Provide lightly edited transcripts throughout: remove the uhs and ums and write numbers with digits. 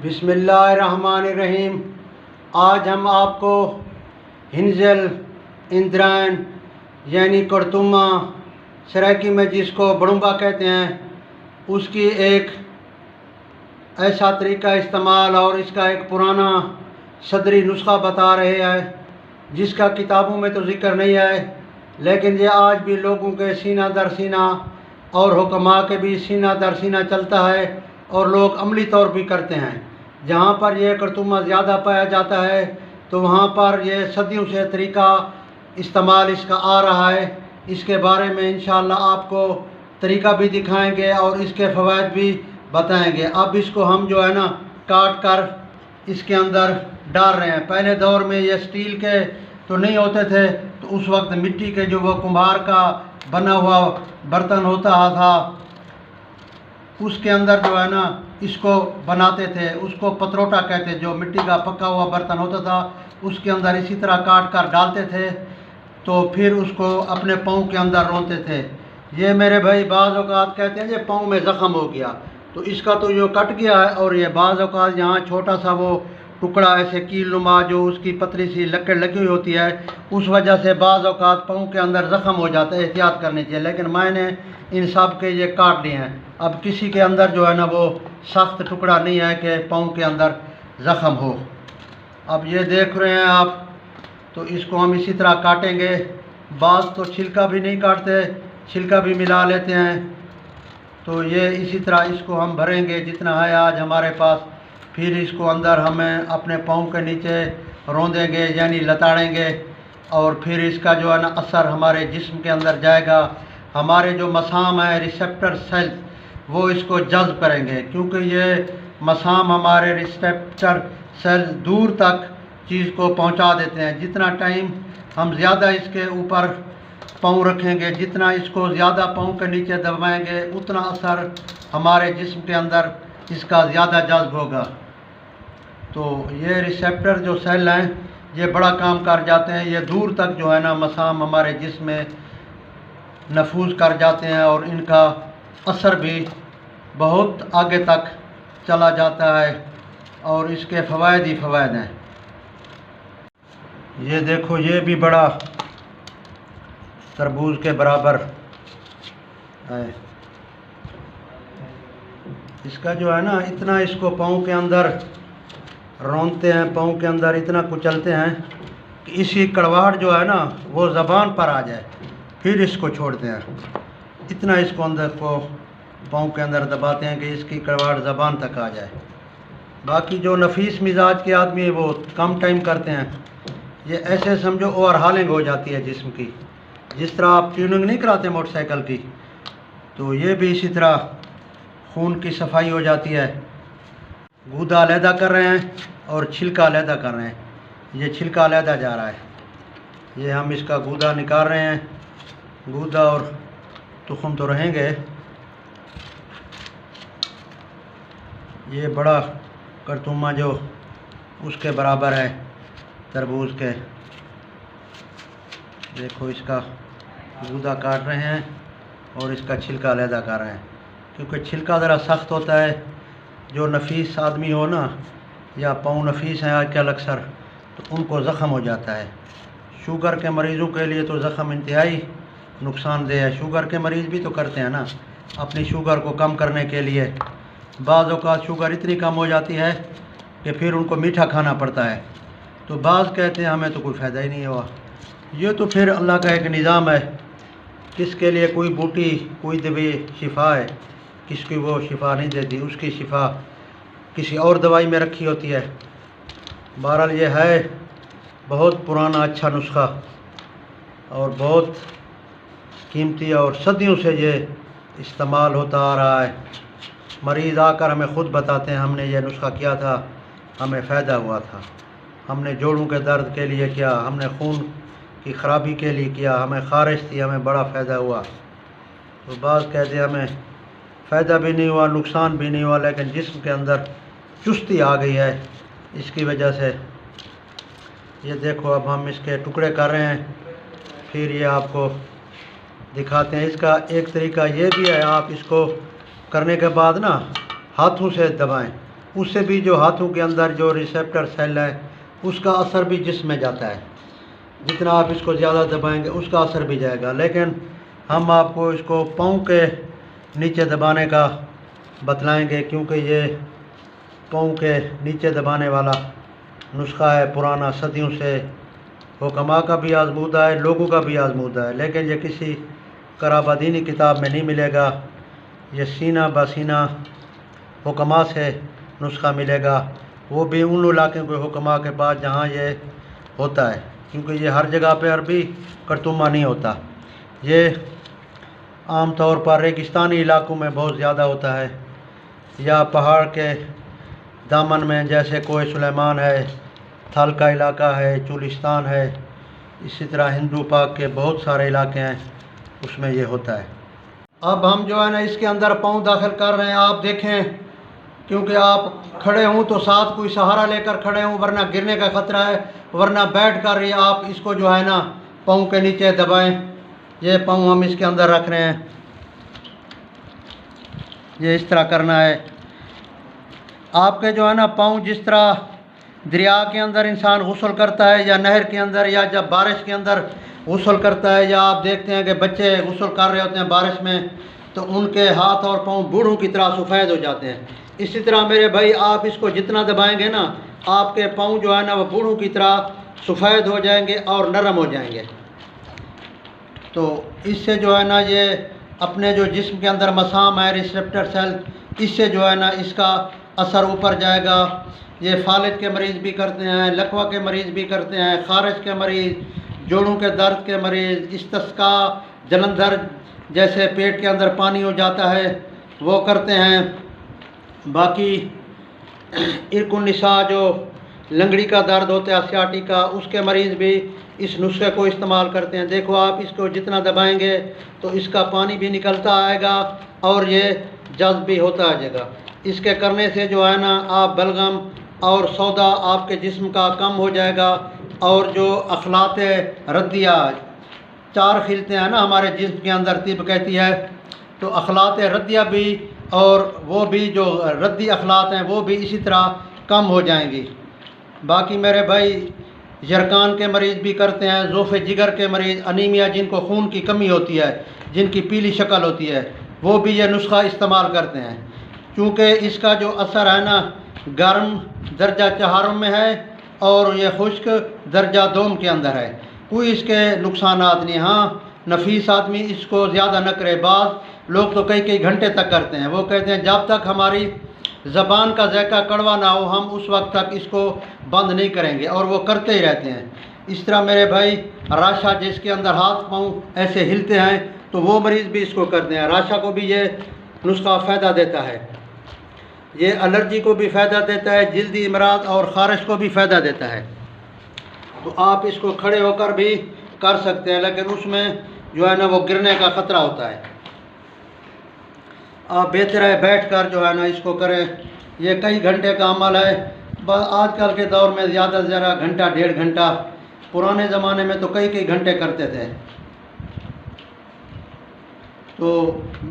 बिस्मिल्लाहिर्रहमानिर्रहीम। आज हम आपको हिंजल इंद्रायण यानी करतुमा सराइकी में जिसको बड़ुम्बा कहते हैं, उसकी एक ऐसा तरीका इस्तेमाल और इसका एक पुराना सदरी नुस्खा बता रहे हैं जिसका किताबों में तो ज़िक्र नहीं है, लेकिन ये आज भी लोगों के सीना दर सीना और हुक्मा के भी सीना दर सीना चलता है और लोग अमली तौर भी करते हैं। जहाँ पर यह करतुमा ज़्यादा पाया जाता है तो वहाँ पर यह सदियों से तरीका इस्तेमाल इसका आ रहा है। इसके बारे में इंशाअल्लाह आपको तरीका भी दिखाएंगे और इसके फ़वाइद भी बताएंगे। अब इसको हम जो है ना काट कर इसके अंदर डाल रहे हैं। पहले दौर में ये स्टील के तो नहीं होते थे, तो उस वक्त मिट्टी के जो वो कुम्हार का बना हुआ बर्तन होता था उसके अंदर जो है ना इसको बनाते थे। उसको पतरोटा कहते, जो मिट्टी का पका हुआ बर्तन होता था उसके अंदर इसी तरह काट कर डालते थे, तो फिर उसको अपने पाँव के अंदर रोते थे। ये मेरे भाई बाज़ औक़ात कहते हैं ये पाँव में ज़ख़म हो गया, तो इसका तो जो कट गया है और ये बाज़ औक़ात यहाँ छोटा सा वो टुकड़ा ऐसे कील नुमा जो उसकी पतली सी लकड़ लगी हुई होती है, उस वजह से बाज़ औक़ात पाँव के अंदर ज़ख़म हो जाता है। एहतियात करनी चाहिए, लेकिन मैंने इन सब के ये काट लिए हैं। अब किसी के अंदर जो है ना वो सख्त टुकड़ा नहीं है कि पाँव के अंदर ज़ख़म हो। अब ये देख रहे हैं आप, तो इसको हम इसी तरह काटेंगे। बाज़ तो छिलका भी नहीं काटते, छिलका भी मिला लेते हैं। तो ये इसी तरह इसको हम भरेंगे जितना है आज हमारे पास। फिर इसको अंदर हमें अपने पाँव के नीचे रौंदेंगे यानी लताड़ेंगे, और फिर इसका जो है ना असर हमारे जिस्म के अंदर जाएगा। हमारे जो मसाम है रिसेप्टर सेल वो इसको जज़्ब करेंगे, क्योंकि ये मसाम हमारे रिसेप्टर सेल दूर तक चीज़ को पहुंचा देते हैं। जितना टाइम हम ज़्यादा इसके ऊपर पाँव रखेंगे, जितना इसको ज़्यादा पाँव के नीचे दबाएंगे, उतना असर हमारे जिस्म के अंदर इसका ज़्यादा जज़्ब होगा। तो ये रिसेप्टर जो सेल हैं ये बड़ा काम कर जाते हैं। ये दूर तक जो है ना मसाम हमारे जिस्म में नफूज कर जाते हैं और इनका असर भी बहुत आगे तक चला जाता है और इसके फ़वाइद ही फ़वाइद हैं। ये देखो, ये भी बड़ा तरबूज के बराबर है। इसका जो है ना इतना इसको पाँव के अंदर रौंदते हैं, पाँव के अंदर इतना कुचलते हैं कि इसकी कड़वाहट जो है ना वो ज़बान पर आ जाए, फिर इसको छोड़ते हैं। इतना इसको अंदर को पाँव के अंदर दबाते हैं कि इसकी कड़वाहट ज़बान तक आ जाए। बाकी जो नफीस मिजाज के आदमी है वो कम टाइम करते हैं। ये ऐसे समझो ओवरहालिंग हो जाती है जिस्म की, जिस तरह आप ट्यूनिंग नहीं कराते मोटरसाइकिल की, तो ये भी इसी तरह खून की सफाई हो जाती है। गूदा अलहदा कर रहे हैं और छिलका अलहदा कर रहे हैं। ये छिलका अलहदा जा रहा है, ये हम इसका गूदा निकाल रहे हैं। गूदा और तुखम तो रहेंगे। ये बड़ा करतुमा जो उसके बराबर है तरबूज के। देखो, इसका गूदा काट रहे हैं और इसका छिलका अलहदा कर रहे हैं, क्योंकि छिलका ज़रा सख्त होता है। जो नफीस आदमी हो ना, या पाँव नफीस हैं आजकल अक्सर, तो उनको ज़ख़म हो जाता है। शुगर के मरीज़ों के लिए तो ज़ख़म इंतहाई नुकसानदेह है। शुगर के मरीज़ भी तो करते हैं ना अपनी शुगर को कम करने के लिए। बाज़ औक़ात शुगर इतनी कम हो जाती है कि फिर उनको मीठा खाना पड़ता है, तो बाज़ कहते हैं हमें तो कोई फ़ायदा ही नहीं हुआ। ये तो फिर अल्लाह का एक निज़ाम है, किसके लिए कोई बूटी कोई दवाई शिफा है, किसकी वो शिफा नहीं देती, उसकी शिफा किसी और दवाई में रखी होती है। बहरहाल ये है बहुत पुराना अच्छा नुस्खा और बहुत कीमती, और सदियों से ये इस्तेमाल होता आ रहा है। मरीज़ आकर हमें ख़ुद बताते हैं हमने ये नुस्खा किया था, हमें फ़ायदा हुआ था। हमने जोड़ों के दर्द के लिए किया, हमने खून की ख़राबी के लिए किया, हमें ख़ारिश थी, हमें बड़ा फ़ायदा हुआ। तो बाज़ कहते हमें फ़ायदा भी नहीं हुआ, नुकसान भी नहीं हुआ, लेकिन जिस्म के अंदर चुस्ती आ गई है इसकी वजह से। ये देखो, अब हम इसके टुकड़े कर रहे हैं, फिर ये आपको दिखाते हैं। इसका एक तरीका ये भी है, आप इसको करने के बाद ना हाथों से दबाएं, उससे भी जो हाथों के अंदर जो रिसेप्टर सेल है उसका असर भी जिस्म में जाता है। जितना आप इसको ज़्यादा दबाएंगे उसका असर भी जाएगा। लेकिन हम आपको इसको पाँव के नीचे दबाने का बतलाएंगे, क्योंकि ये पाँव के नीचे दबाने वाला नुस्खा है पुराना, सदियों से हुक्मा का भी आजमूदा है, लोगों का भी आजमूदा है, लेकिन ये किसी कराबादीनी किताब में नहीं मिलेगा। ये सीना बसीना हुक्मा से नुस्खा मिलेगा, वो भी उन इलाक़ों के हुक्मा के पास जहाँ ये होता है, क्योंकि ये हर जगह पे अरबी करतुमा नहीं होता। ये आम तौर पर रेगिस्तानी इलाकों में बहुत ज़्यादा होता है, या पहाड़ के दामन में, जैसे कोई सुलेमान है, थल का इलाका है, चुलिस्तान है, इसी तरह हिंदू पाक के बहुत सारे इलाके हैं, उसमें ये होता है। अब हम जो है ना इसके अंदर पाँव दाखिल कर रहे हैं। आप देखें, क्योंकि आप खड़े हों तो साथ कोई सहारा लेकर खड़े हों, वरना गिरने का ख़तरा है, वरना बैठ कर ही आप इसको जो है ना पाँव के नीचे दबाएं। ये पाँव हम इसके अंदर रख रहे हैं, ये इस तरह करना है। आपके जो है ना पाँव, जिस तरह दरिया के अंदर इंसान गुस्ल करता है या नहर के अंदर, या जब बारिश के अंदर गुस्ल करता है, या आप देखते हैं कि बच्चे गुस्ल कर रहे होते हैं बारिश में, तो उनके हाथ और पाँव बूढ़ों की तरह सफ़ेद हो जाते हैं। इसी तरह मेरे भाई, आप इसको जितना दबाएंगे ना, आपके पाँव जो है ना वो बूढ़ों की तरह सफ़ेद हो जाएंगे और नरम हो जाएंगे। तो इससे जो है ना ये अपने जो जिस्म के अंदर मसाम है, रिसेप्टर सेल, इससे जो है ना इसका असर ऊपर जाएगा। ये फालिज के मरीज़ भी करते हैं, लकवा के मरीज़ भी करते हैं, खारिज के मरीज़, जोड़ों के दर्द के मरीज़, इस्तिस्का, जलंधर जैसे पेट के अंदर पानी हो जाता है, वो करते हैं। बाकी इरकुन्निसा, जो लंगड़ी का दर्द होता है, सियाटिका, उसके मरीज़ भी इस नुस्खे को इस्तेमाल करते हैं। देखो, आप इसको जितना दबाएंगे तो इसका पानी भी निकलता आएगा और ये जज्ब भी होता आ जाएगा। इसके करने से जो है ना आप बलगम और सौदा आपके जिस्म का कम हो जाएगा, और जो अखलात रद्दिया, 4 खिलते हैं ना हमारे जिस्म के अंदर, तिब कहती है, तो अखलात रद्दिया भी, और वो भी जो रद्दी अखलात हैं वो भी इसी तरह कम हो जाएंगी। बाकी मेरे भाई, जरकान के मरीज़ भी करते हैं, ज़ोफ़े जिगर के मरीज़, अनीमिया, जिनको खून की कमी होती है, जिनकी पीली शक्ल होती है, वो भी ये नुस्खा इस्तेमाल करते हैं। क्योंकि इसका जो असर है ना, गर्म दर्जा 4 में है और ये खुश्क दर्जा 2 के अंदर है। कोई इसके नुकसानात नहीं। हाँ, नफीस आदमी इसको ज़्यादा न करे। बाज़ लोग तो कई कई घंटे तक करते हैं। वो कहते हैं जब तक हमारी ज़बान का जायका कड़वा ना हो, हम उस वक्त तक इसको बंद नहीं करेंगे, और वो करते ही रहते हैं। इस तरह मेरे भाई, राशा, जिसके अंदर हाथ पाँव ऐसे हिलते हैं, तो वो मरीज़ भी इसको करते हैं। राशा को भी ये नुस्खा फ़ायदा देता है। ये एलर्जी को भी फ़ायदा देता है, जल्दी इमराज और ख़ारिश को भी फ़ायदा देता है। तो आप इसको खड़े होकर भी कर सकते हैं, लेकिन उसमें जो है ना वो गिरने का ख़तरा होता है। आप बेहतर है बैठ कर जो है ना इसको करें। ये कई घंटे का अमल है। आजकल के दौर में ज़्यादा से ज़्यादा घंटा 1.5 घंटा, पुराने ज़माने में तो कई कई घंटे करते थे। तो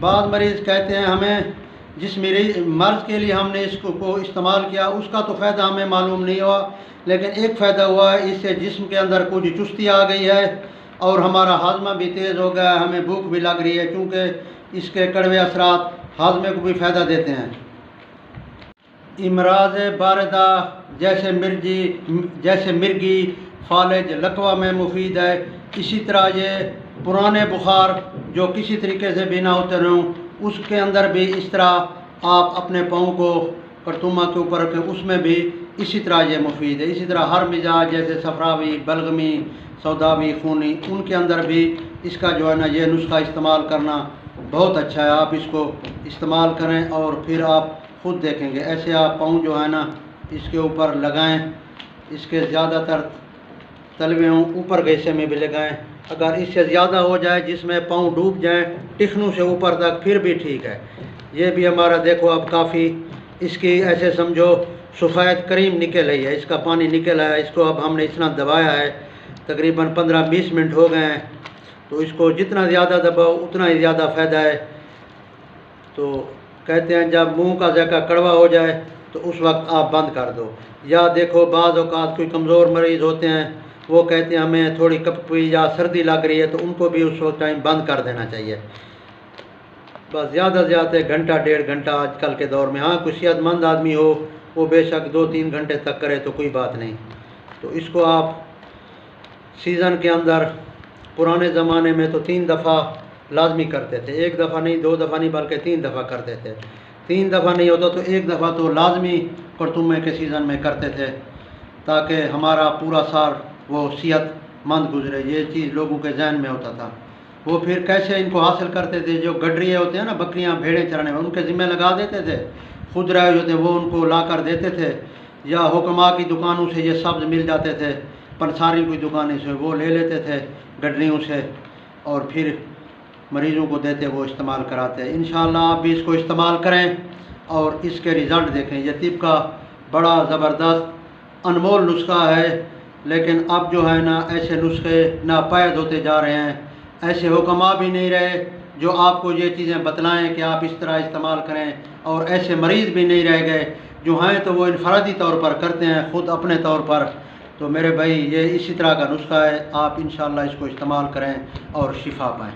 बाद मरीज़ कहते हैं हमें जिस मेरी मर्ज़ के लिए हमने इसको इस्तेमाल किया उसका तो फ़ायदा हमें मालूम नहीं हुआ, लेकिन एक फ़ायदा हुआ है, इससे जिस्म के अंदर कुछ चुस्ती आ गई है और हमारा हाजमा भी तेज़ हो गया, हमें भूख भी लग रही है, क्योंकि इसके कड़वे असरात हाजमे को भी फ़ायदा देते हैं। इमराज बारदा जैसे मिर्गी, फालिज, लकवा में मुफीद है। इसी तरह ये पुराने बुखार जो किसी तरीके से भी ना उतर हों, उसके अंदर भी इस तरह आप अपने पाँव को करतुमा के ऊपर रखें, उसमें भी इसी तरह ये मुफीद है। इसी तरह हर मिजाज, जैसे सफरावी, बलगमी, सौदावी, खूनी, उनके अंदर भी इसका जो है ना ये नुस्खा इस्तेमाल करना बहुत अच्छा है। आप इसको इस्तेमाल करें और फिर आप ख़ुद देखेंगे। ऐसे आप पाँव जो है ना इसके ऊपर लगाएं, इसके ज़्यादातर तलवे ऊपर के हिस्से में भी लगाएं। अगर इससे ज़्यादा हो जाए जिसमें पाँव डूब जाए टिखनों से ऊपर तक, फिर भी ठीक है। ये भी हमारा देखो अब काफ़ी इसकी ऐसे समझो सफ़ेद क्रीम निकल आई है, इसका पानी निकल आया। इसको अब हमने इतना दबाया है, तकरीबन 15-20 मिनट हो गए हैं। तो इसको जितना ज़्यादा दबाओ उतना ही ज़्यादा फ़ायदा है। तो कहते हैं जब मुंह का जायका कड़वा हो जाए तो उस वक्त आप बंद कर दो। या देखो बाज़ औक़ात कोई कमज़ोर मरीज़ होते हैं, वो कहते हैं हमें थोड़ी कपकपी या सर्दी लग रही है, तो उनको भी उस वक्त टाइम बंद कर देना चाहिए। बस ज़्यादा से ज़्यादा घंटा 1.5 घंटा आजकल के दौर में। हाँ, कोई सेहतमंद आदमी हो वो बेशक 2-3 घंटे तक करे तो कोई बात नहीं। तो इसको आप सीज़न के अंदर, पुराने ज़माने में तो 3 दफ़ा लाजमी करते थे, 1 दफ़ा नहीं, 2 दफ़ा नहीं, बल्कि 3 दफ़ा करते थे। 3 दफ़ा नहीं होता तो 1 दफ़ा तो लाजमी करतुमे के सीज़न में करते थे, ताकि हमारा पूरा साल वो सेहतमंद गुजरे। ये चीज़ लोगों के जहन में होता था। वो फिर कैसे इनको हासिल करते थे, जो गडरिए होते हैं ना, बकरियां भेड़ें चराने में, उनके ज़िम्मे लगा देते थे, खुद रहे होते वो उनको ला कर देते थे, या हुक्मा की दुकानों से ये सब्ज़ मिल जाते थे, पंसारी की दुकानें से वो ले लेते थे गडरियों से, और फिर मरीज़ों को देते, वो इस्तेमाल कराते। इंशाअल्लाह आप भी इसको इस्तेमाल करें और इसके रिज़ल्ट देखें। ये तिब का बड़ा ज़बरदस्त अनमोल नुस्खा है, लेकिन अब जो है ना, ऐसे नुस्खे नापैद होते जा रहे हैं। ऐसे हुक्मा भी नहीं रहे जो आपको ये चीज़ें बतलाएं कि आप इस तरह इस्तेमाल करें, और ऐसे मरीज़ भी नहीं रह गए जो हैं तो वो इनफरादी तौर पर करते हैं, ख़ुद अपने तौर पर। तो मेरे भाई, ये इसी तरह का नुस्खा है, आप इंशाअल्लाह इसको इस्तेमाल करें और शिफा पाएँ।